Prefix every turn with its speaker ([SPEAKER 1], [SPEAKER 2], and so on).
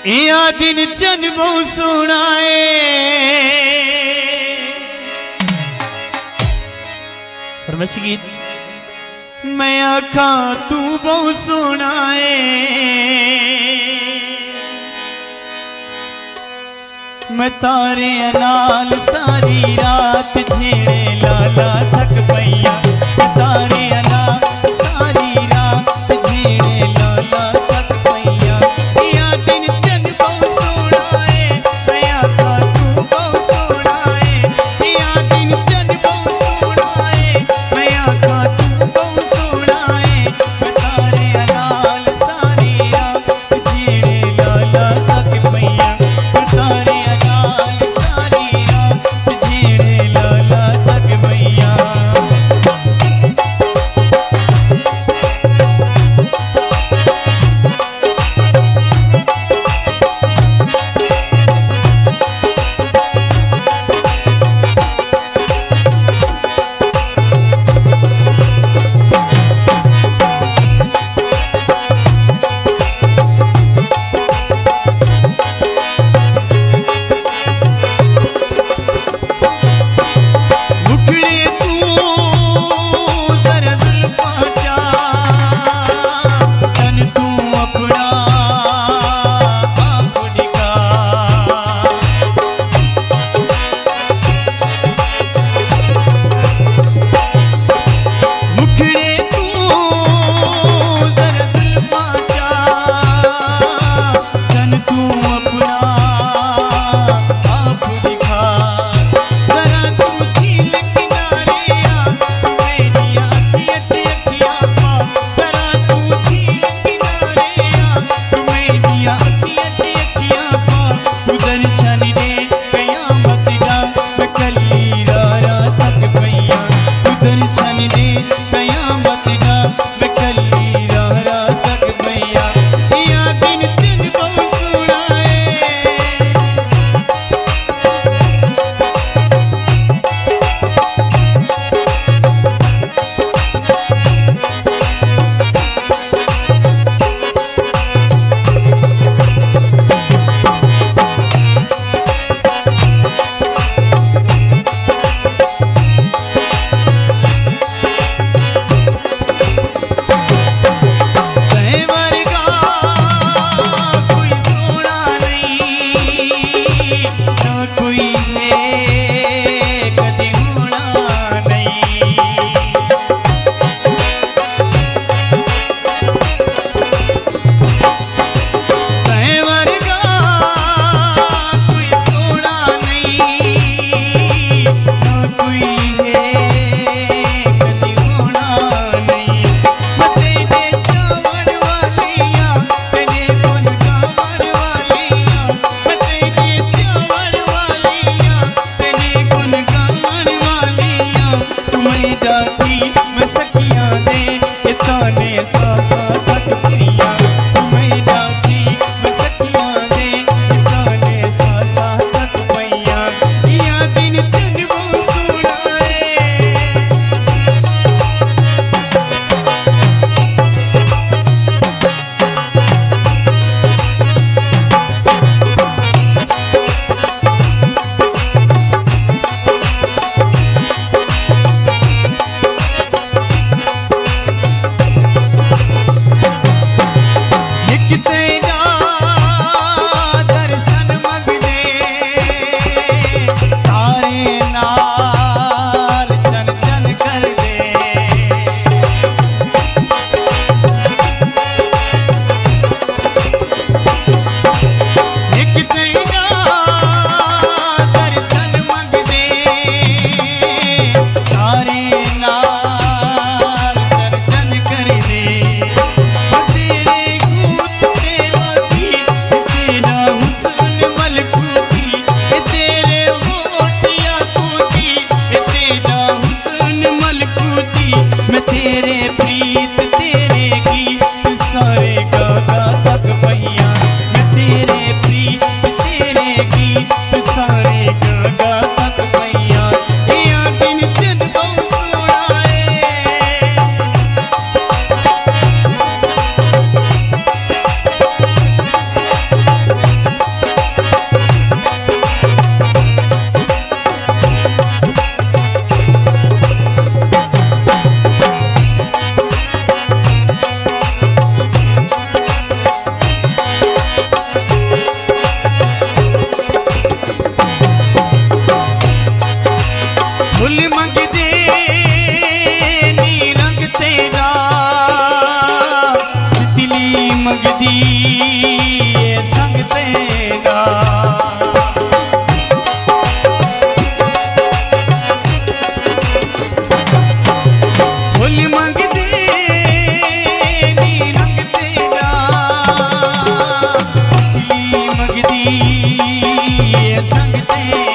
[SPEAKER 1] या दिन चन बहु सुनाए फरमाइशी गीत मैं आखा तू बहु सुनाए मैं तारे नाल सारी रात झेड़े लाला थक पैया तारे नाल सारी रात झेड़े लाला थक पैया या दिन चन बहु सुनाए मैं आखा तू बहु सुनाए या दिन चन बहु सुनाए मैं आखा तू बहु सुनाए मैं तारे नाल सारी रात झेड़े लाला थक पैया तारे सारी रात झेड़े लाला थक पैया। पेगा फुल मंगदी नी रंग तेरा ली मंगदी संग तेरा